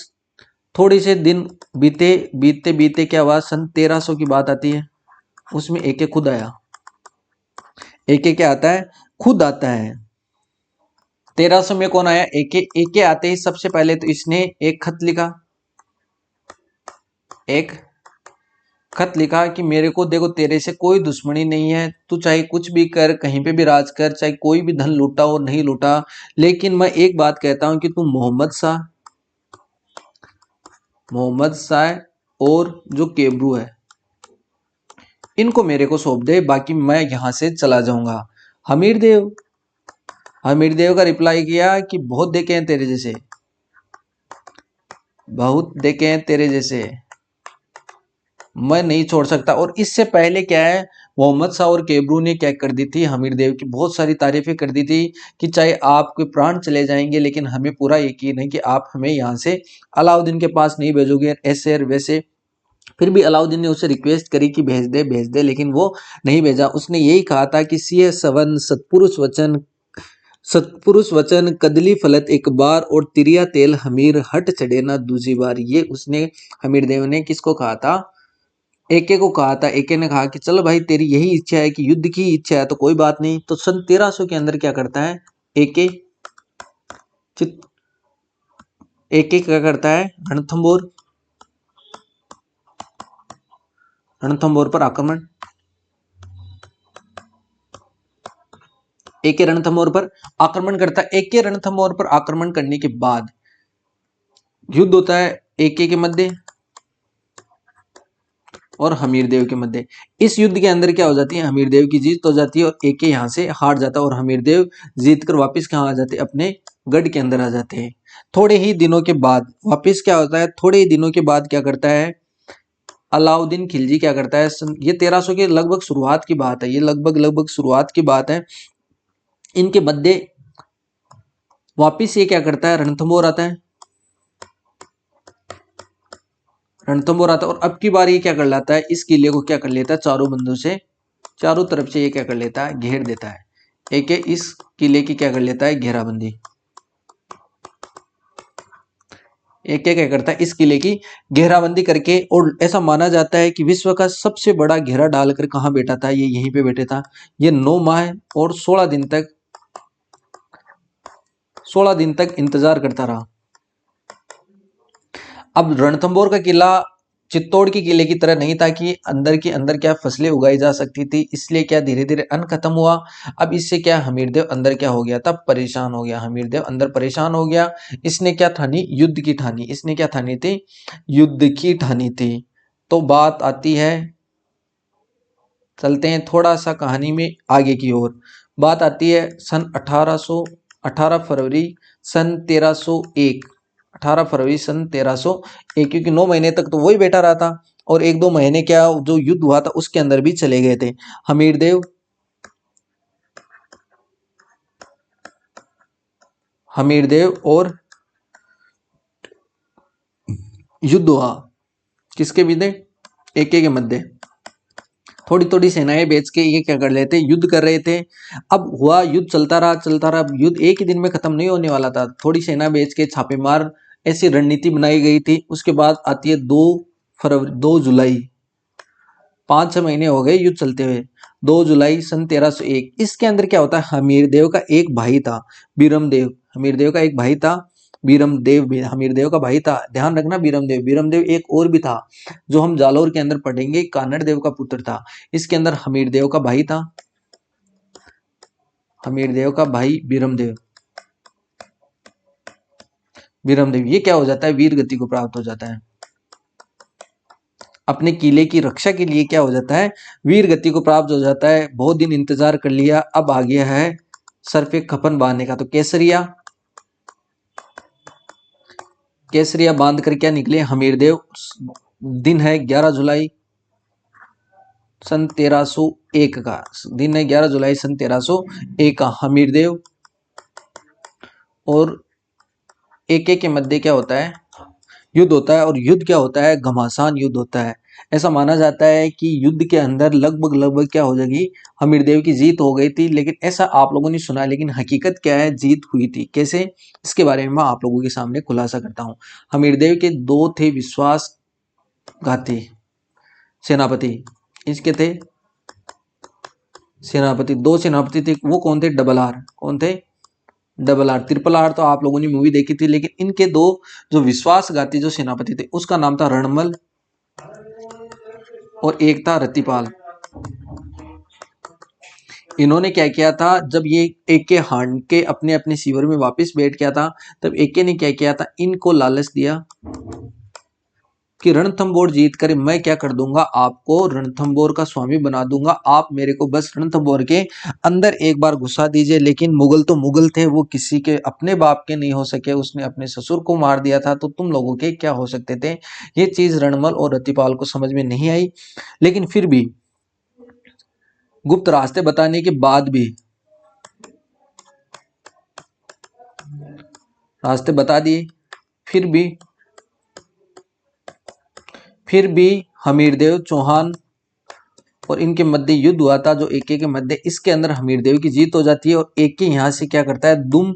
थोड़े से दिन बीते बीते क्या हुआ, सन 1300 की बात आती है। उसमें एके खुद आया। एके क्या आता है, खुद आता है। 1300 में कौन आया, एके। एके आते ही सबसे पहले तो इसने एक खत लिखा कि मेरे को देखो, तेरे से कोई दुश्मनी नहीं है, तू चाहे कुछ भी कर, कहीं पे भी राज कर, चाहे कोई भी धन लूटा और नहीं लूटा, लेकिन मैं एक बात कहता हूं कि तू मोहम्मद शाह और जो केबरू है इनको मेरे को सौंप दे, बाकी मैं यहां से चला जाऊंगा। हमीर देव का रिप्लाई किया कि बहुत देखे हैं तेरे जैसे, मैं नहीं छोड़ सकता। और इससे पहले क्या है, मोहम्मद शाह और केबरू ने क्या कर दी थी, हमीर देव की बहुत सारी तारीफें कर दी थी कि चाहे आपके प्राण चले जाएंगे लेकिन हमें पूरा यकीन है कि आप हमें यहाँ से अलाउद्दीन के पास नहीं भेजोगे, ऐसे और वैसे। फिर भी अलाउद्दीन ने उसे रिक्वेस्ट करी कि भेज दे, लेकिन वो नहीं भेजा। उसने यही कहा था कि सिय सवन सतपुरुष वचन कदली फलत एक बार, और तिरिया तेल हमीर हट चढ़े ना दूसरी बार। ये उसने हमीर देव ने किसको कहा था, एके को कहा था। एके ने कहा कि चलो भाई तेरी यही इच्छा है कि युद्ध की इच्छा है तो कोई बात नहीं। तो सन 1300 के अंदर क्या करता है एके, एके क्या करता है, रणथंभौर पर आक्रमण। एके रणथंभौर पर आक्रमण करता है। एके रणथंभौर पर आक्रमण करने के बाद युद्ध होता है एके के मध्य और हमीर देव के मध्य। इस युद्ध के अंदर क्या हो जाती है, हमीर देव की जीत हो जाती है और एके यहां से हार जाता है और हमीर देव जीत कर वापिस कहां आ जाते हैं, अपने गढ़ के अंदर आ जाते हैं। थोड़े ही दिनों के बाद वापिस क्या होता है, थोड़े ही दिनों के बाद क्या करता है, अलाउद्दीन खिलजी क्या करता है, ये 1300 के लगभग शुरुआत की बात है, ये लगभग शुरुआत की बात है। इनके मध्य वापिस ये क्या करता है, रणथंभौर आता है, रणथंभौर आता है और अब की बार ये क्या कर लेता है, इस किले को क्या कर लेता है, चारों बंदों से, चारों तरफ से ये क्या कर लेता है, घेर देता है। एक इस किले की क्या कर लेता है, घेराबंदी। एक क्या करता है, इस किले की घेराबंदी करके, और ऐसा माना जाता है कि विश्व का सबसे बड़ा घेरा डालकर कहाँ बैठा था, ये यहीं पे बैठे था। ये 9 माह और 16 दिन तक, 16 दिन तक इंतजार करता रहा। अब रणथंभौर का किला चित्तौड़ के किले की तरह नहीं था कि अंदर की अंदर क्या फसलें उगाई जा सकती थी, इसलिए क्या धीरे धीरे अन्न खत्म हुआ। अब इससे क्या हमीरदेव अंदर क्या हो गया था, परेशान हो गया। हमीरदेव अंदर परेशान हो गया। इसने क्या ठानी, युद्ध की ठानी। इसने क्या ठानी थी, युद्ध की ठानी थी। तो बात आती है, चलते हैं थोड़ा सा कहानी में आगे की ओर। बात आती है सन 18 फरवरी सन 1301, 18 फरवरी सन 1301, क्योंकि 9 महीने तक तो वही बैठा रहा था और 1-2 महीने क्या जो युद्ध हुआ था उसके अंदर भी चले गए थे। हमीरदेव और युद्ध हुआ किसके बीच, एके के मध्य। थोड़ी थोड़ी सेनाएं बेच के ये क्या कर लेते, युद्ध कर रहे थे। अब हुआ युद्ध, चलता रहा। युद्ध एक ही दिन में खत्म नहीं होने वाला था। थोड़ी सेना बेच के छापेमार ऐसी रणनीति बनाई गई थी। उसके बाद आती है 2 जुलाई, 5-6 महीने हो गए युद्ध चलते हुए। 2 जुलाई सन 1301, इसके अंदर क्या होता है, हमीरदेव का एक भाई था, बीरमदेव। हमीरदेव का एक भाई था, बीरमदेव भी हमीरदेव का भाई था। ध्यान रखना, बीरमदेव एक और भी था जो हम जालौर के अंदर पढ़ेंगे, कानड़ देव का पुत्र था। इसके अंदर हमीरदेव का भाई था, हमीरदेव का भाई बीरमदेव। ये क्या हो जाता है, वीर गति को प्राप्त हो जाता है। अपने किले की रक्षा के लिए क्या हो जाता है, वीर गति को प्राप्त हो जाता है। बहुत दिन इंतजार कर लिया, अब आ गया है सर पे कफन बांधने का। तो केसरिया बांध कर क्या निकले हमीरदेव। दिन है 11 जुलाई सन 1301 का, दिन है 11 जुलाई सन 1301 का। हमीरदेव और एके के मध्य क्या होता है, युद्ध होता है। और युद्ध क्या होता है, घमासान युद्ध होता है। ऐसा माना जाता है कि युद्ध के अंदर लगभग क्या हो जाएगी, हमीरदेव की जीत हो गई थी। लेकिन ऐसा आप लोगों ने सुना, लेकिन हकीकत क्या है, जीत हुई थी कैसे, इसके बारे में मैं आप लोगों के सामने खुलासा करता हूँ। हमीरदेव के 2 थे विश्वासघाती सेनापति। इसके थे सेनापति, 2 सेनापति थे। वो कौन थे, डबल आर। कौन थे, डबल आर। ट्रिपल आर तो आप लोगों ने मूवी देखी थी, लेकिन इनके 2 जो विश्वासघाती जो सेनापति थे, उसका नाम था रणमल और एक था रतिपाल। इन्होंने क्या किया था, जब ये एके हांड के अपने अपने शिविर में वापस बैठ गया था, तब एके ने क्या किया था, इनको लालच दिया कि रणथंभौर जीत कर मैं क्या कर दूंगा, आपको रणथंभौर का स्वामी बना दूंगा। आप मेरे को बस रणथंभौर के अंदर एक बार घुसा दीजिए। लेकिन मुगल तो मुगल थे, वो किसी के अपने बाप के नहीं हो सके। उसने अपने ससुर को मार दिया था, तो तुम लोगों के क्या हो सकते थे। ये चीज रणमल और रतिपाल को समझ में नहीं आई। लेकिन फिर भी गुप्त रास्ते बताने के बाद भी, रास्ते बता दिए, फिर भी हमीरदेव चौहान और इनके मध्य युद्ध हुआ था, जो एके के मध्य। इसके अंदर हमीरदेव की जीत हो जाती है और एके यहां से क्या करता है, दुम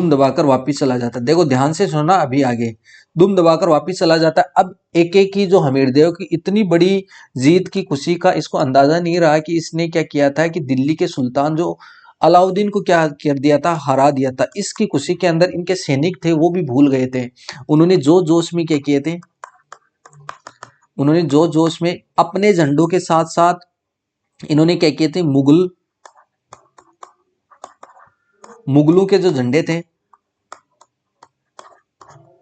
दबाकर वापिस चला जाता है। देखो ध्यान से सुनना, अभी आगे दुम दबाकर वापिस चला जाता है। अब एके की जो हमीरदेव की इतनी बड़ी जीत की खुशी का इसको अंदाजा नहीं रहा कि इसने क्या किया था कि दिल्ली के सुल्तान जो अलाउद्दीन को क्या कर दिया था, हरा दिया था। इसकी खुशी के अंदर इनके सैनिक थे वो भी भूल गए थे। उन्होंने जो जोश में क्या किए थे, उन्होंने जो जोश में अपने झंडों के साथ साथ इन्होंने क्या किए थे, मुगलों के जो झंडे थे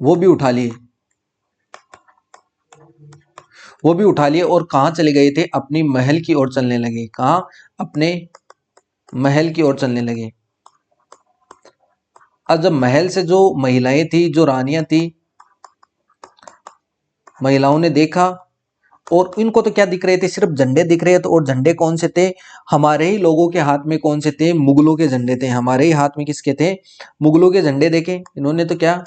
वो भी उठा लिए, और कहां चले गए थे, अपनी महल की ओर चलने लगे। कहां, अपने महल की ओर चलने लगे। अब जब महल से जो महिलाएं थी, जो रानियां थी, महिलाओं ने देखा और इनको तो क्या दिख रहे थे, सिर्फ झंडे दिख रहे थे। और झंडे कौन से थे, हमारे ही लोगों के हाथ में। कौन से थे, मुगलों के झंडे थे। हमारे ही हाथ में किसके थे, मुगलों के झंडे देखे इन्होंने तो क्या,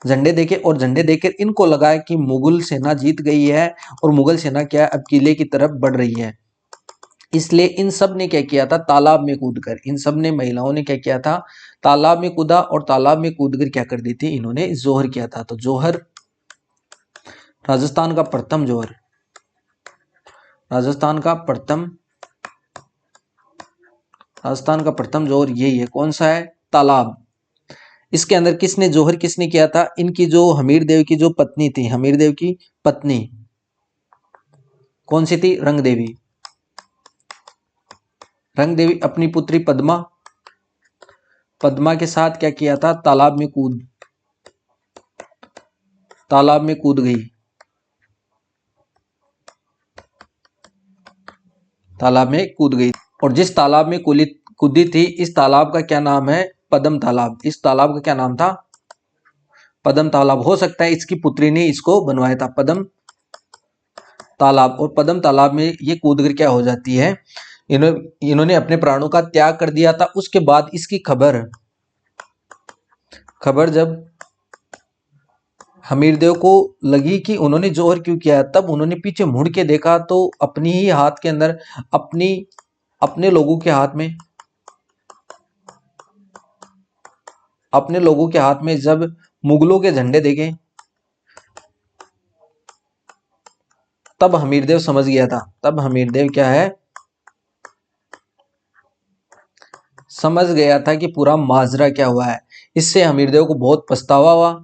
झंडे देखे। और झंडे देकर इनको लगा कि मुगल सेना जीत गई है और मुगल सेना क्या अब किले की तरफ बढ़ रही है। इसलिए इन सब ने क्या किया था, तालाब में कूदकर, इन सब ने महिलाओं ने क्या किया था, तालाब में कूदा। और तालाब में कूदकर क्या कर दी थी, इन्होंने जोहर किया था। तो जोहर राजस्थान का प्रथम जोहर, राजस्थान का प्रथम, राजस्थान का प्रथम जोहर यही है। कौन सा है, तालाब। इसके अंदर किसने जोहर किसने किया था, इनकी जो हमीर देव की जो पत्नी थी, हमीर देव की पत्नी कौन सी थी, रंग देवी। रंग देवी अपनी पुत्री पद्मा, पद्मा के साथ क्या किया था, तालाब में कूद, तालाब में कूद गई, तालाब में कूद गई। और जिस तालाब में कूदी थी, इस तालाब का क्या नाम है, पद्म तालाब। इस तालाब का क्या नाम था, पद्म तालाब। हो सकता है इसकी पुत्री ने इसको बनवाया था, पद्म तालाब। और पद्म तालाब में ये कूदकर क्या हो जाती है, इन्होंने अपने प्राणों का त्याग कर दिया था। उसके बाद इसकी खबर जब हमीरदेव को लगी कि उन्होंने जोहर क्यों किया, तब उन्होंने पीछे मुड़ के देखा तो अपनी ही हाथ के अंदर, अपने लोगों के हाथ में, अपने लोगों के हाथ में जब मुगलों के झंडे देखे, तब हमीरदेव समझ गया था। तब हमीरदेव क्या है, समझ गया था कि पूरा माजरा क्या हुआ है। इससे हमीरदेव को बहुत पछतावा हुआ,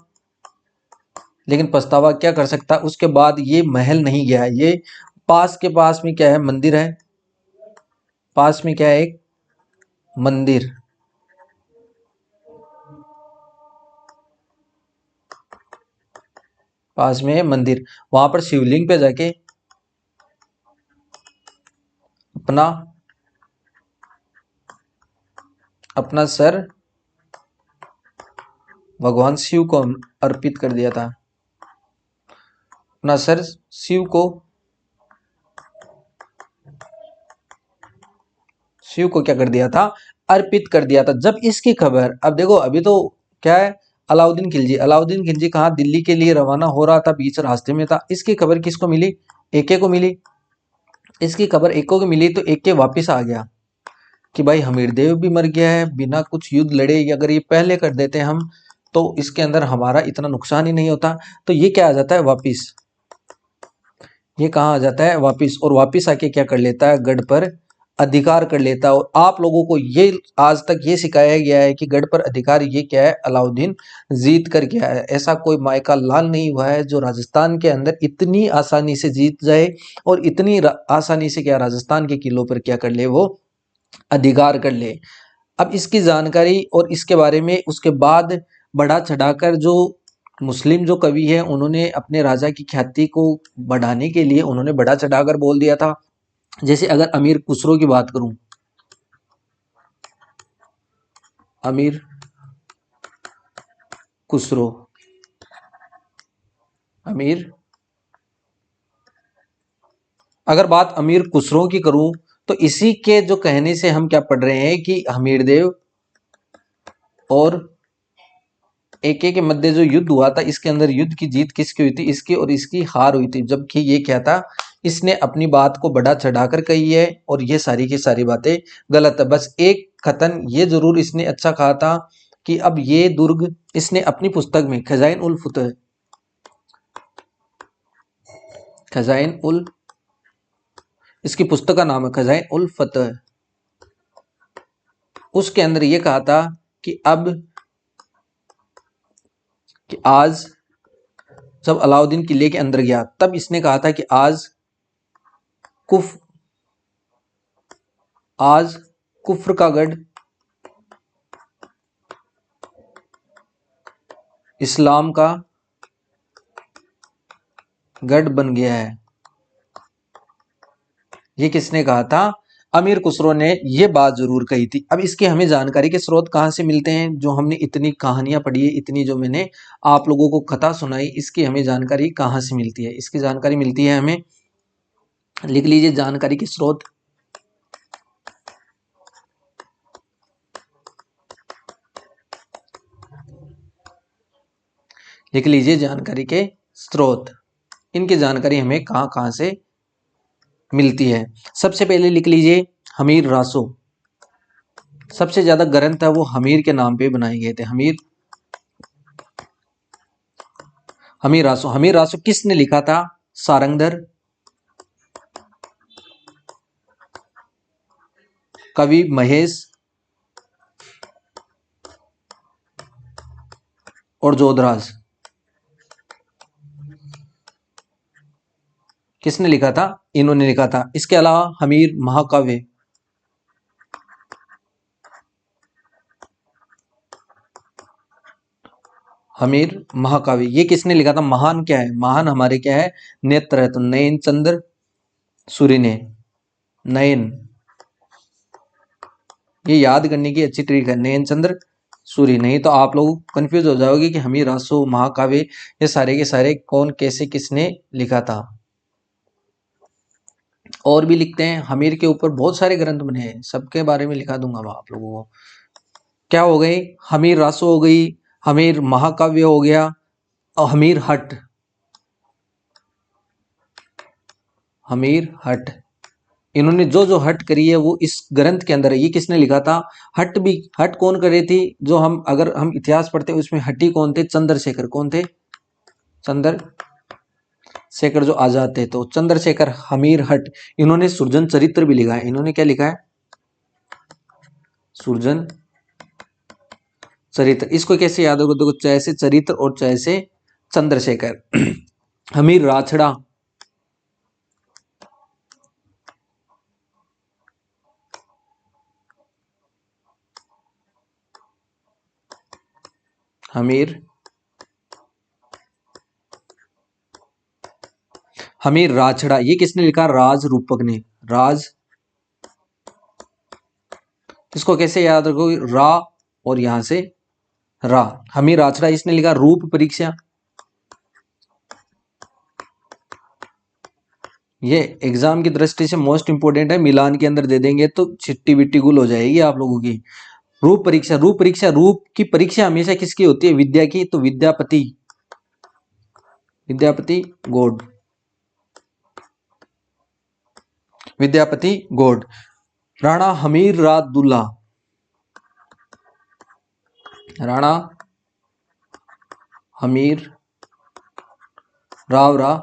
लेकिन पछतावा क्या कर सकता। उसके बाद ये महल नहीं गया, ये पास में क्या है, मंदिर है। पास में क्या है, एक मंदिर, पास में है मंदिर। वहां पर शिवलिंग पे जाके अपना अपना सर भगवान शिव को अर्पित कर दिया था। अपना सर शिव को क्या कर दिया था, अर्पित कर दिया था। जब इसकी खबर, अब देखो अभी तो क्या है, अलाउद्दीन खिलजी कहाँ, दिल्ली के लिए रवाना हो रहा था, बीच रास्ते में था। इसकी खबर किसको मिली, एके को मिली। इसकी खबर एके को मिली तो एके वापिस आ गया कि भाई हमीरदेव भी मर गया है, बिना कुछ युद्ध लड़े अगर ये पहले कर देते हम, तो इसके अंदर हमारा इतना नुकसान ही नहीं होता। तो ये क्या आ जाता है वापिस, ये कहाँ आ जाता है वापिस। और वापिस आके क्या कर लेता है, गढ़ पर अधिकार कर लेता है। और आप लोगों को ये आज तक ये सिखाया गया है कि गढ़ पर अधिकार ये क्या है, अलाउद्दीन जीत कर गया है। ऐसा कोई मायका लाल नहीं हुआ है जो राजस्थान के अंदर इतनी आसानी से जीत जाए और इतनी आसानी से क्या राजस्थान के किलों पर क्या कर ले, वो अधिकार कर ले। अब इसकी जानकारी और इसके बारे में उसके बाद बढ़ा चढ़ाकर जो मुस्लिम जो कवि है, उन्होंने अपने राजा की ख्याति को बढ़ाने के लिए उन्होंने बढ़ा चढ़ाकर बोल दिया था। जैसे अगर अमीर खुसरो की बात करूं, अमीर खुसरो, अमीर अगर बात अमीर खुसरो की करूं, तो इसी के जो कहने से हम क्या पढ़ रहे हैं कि हमीरदेव और एके के मध्य जो युद्ध हुआ था, इसके अंदर युद्ध की जीत किसकी हुई थी, इसकी, और इसकी हार हुई थी। जबकि ये क्या था, इसने अपनी बात को बढ़ा चढ़ाकर कही है और ये सारी की सारी बातें गलत है। बस एक कथन ये जरूर इसने अच्छा कहा था कि अब ये दुर्ग, इसने अपनी पुस्तक में खजाइन उल फतह, खजाइन उल, इसकी पुस्तक का नाम है खजाइन उल फतह, उसके अंदर ये कहा था कि अब, कि आज जब अलाउद्दीन किले के अंदर गया, तब इसने कहा था कि कुफ आज कुफ्र का गढ़ इस्लाम का गढ़ बन गया है। ये किसने कहा था, अमीर खुसरो ने ये बात जरूर कही थी। अब इसकी हमें जानकारी के स्रोत कहाँ से मिलते हैं? जो हमने इतनी कहानियां पढ़ी है, इतनी जो मैंने आप लोगों को कथा सुनाई, इसकी हमें जानकारी कहाँ से मिलती है? इसकी जानकारी मिलती है हमें, लिख लीजिए जानकारी के स्रोत। लिख लीजिए जानकारी के स्रोत। इनकी जानकारी हमें कहाँ कहाँ से मिलती है? सबसे पहले लिख लीजिए हमीर रासो। सबसे ज्यादा ग्रंथ है वो हमीर के नाम पे बनाए गए थे। हमीर रासो। हमीर रासो किसने लिखा था? सारंगधर, कवि महेश और जोधराज। किसने लिखा था? इन्होंने लिखा था। इसके अलावा हमीर महाकाव्य, हमीर महाकाव्य ये किसने लिखा था? महान क्या है? महान हमारे क्या है? नेत्र है, तो नयन चंद्र सूर्य ने। नयन, ये याद करने की अच्छी ट्रिक है, नयन चंद्र सूर्य। नहीं तो आप लोग कंफ्यूज हो जाओगे कि हमीर रासो, महाकाव्य ये सारे के सारे कौन, कैसे, किसने लिखा था। और भी लिखते हैं, हमीर के ऊपर बहुत सारे ग्रंथ बने हैं, सबके बारे में लिखा दूंगा मैं आप लोगों को। क्या हो गई? हमीर रासो हो गई, हमीर महाकाव्य हो गया, और हमीर हट। हमीर हट, इन्होंने जो जो हट करी है वो इस ग्रंथ के अंदर है। ये किसने लिखा था? हट भी, हट कौन करे थी? जो हम अगर हम इतिहास पढ़ते हैं उसमें हटी कौन थे? चंद्रशेखर। कौन थे? चंद्रशेखर जो आजाद थे, तो चंद्रशेखर हमीर हट। इन्होंने सुरजन चरित्र भी लिखा है। इन्होंने क्या लिखा है? सुरजन चरित्र। इसको कैसे याद होगा? देखो, चाहे से चरित्र और चाहे से चंद्रशेखर। हमीर राछड़ा, हमीर हमीर राछड़ा ये किसने लिखा? राज रूपक ने। राज, इसको कैसे याद रखोगे? रा और यहां से रा। हमीर राछड़ा इसने लिखा। रूप परीक्षा, ये एग्जाम की दृष्टि से मोस्ट इंपोर्टेंट है, मिलान के अंदर दे देंगे तो छिट्टी बिट्टी गुल हो जाएगी आप लोगों की। रूप परीक्षा, रूप परीक्षा, रूप की परीक्षा हमेशा किसकी होती है? विद्या की। तो विद्यापति, विद्यापति गौड़, विद्यापति गौड़। राणा हमीर रा दुल्ला, राणा हमीर रावरा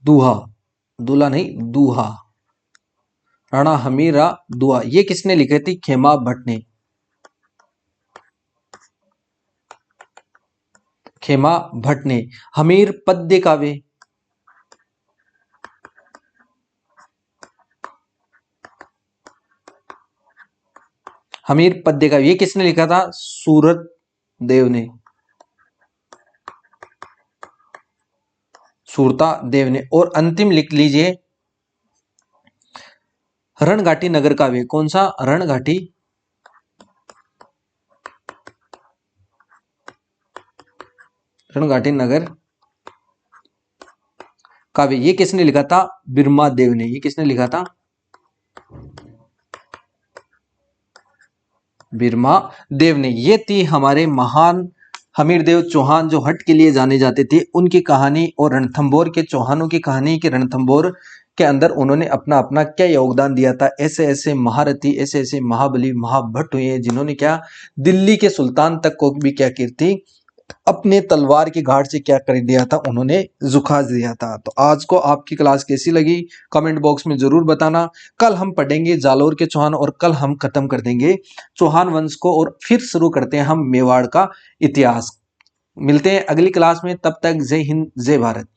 दूहा। दूल्हा नहीं, दूहा। राणा हमीरा दुआ ये किसने लिखे थी? खेमा भट्ट ने। खेमा भट्ट ने। हमीर पद्य काव्य, हमीर पद्य काव्य ये किसने लिखा था? सूरत देव ने। सूरता देव ने। और अंतिम लिख लीजिए रणघाटी नगर काव्य। कौन सा? रणघाटी रणघाटी नगर काव्य ये किसने लिखा था? बिरमा देव ने। ये किसने लिखा था? बिरमा देव ने। ये थी हमारे महान हमीरदेव चौहान जो हट के लिए जाने जाते थे, उनकी कहानी। और रणथंभौर के चौहानों की कहानी कि रणथंभौर के अंदर उन्होंने अपना अपना क्या योगदान दिया था। ऐसे ऐसे महारथी, ऐसे ऐसे महाबली महाभट्ट हुए हैं जिन्होंने क्या दिल्ली के सुल्तान तक को भी क्या की थी, अपने तलवार की घाट से क्या कर दिया था, उन्होंने झुका दिया था। तो आज को आपकी क्लास कैसी लगी कमेंट बॉक्स में जरूर बताना। कल हम पढ़ेंगे जालोर के चौहान और कल हम खत्म कर देंगे चौहान वंश को और फिर शुरू करते हैं हम मेवाड़ का इतिहास। मिलते हैं अगली क्लास में, तब तक जय हिंद जय भारत।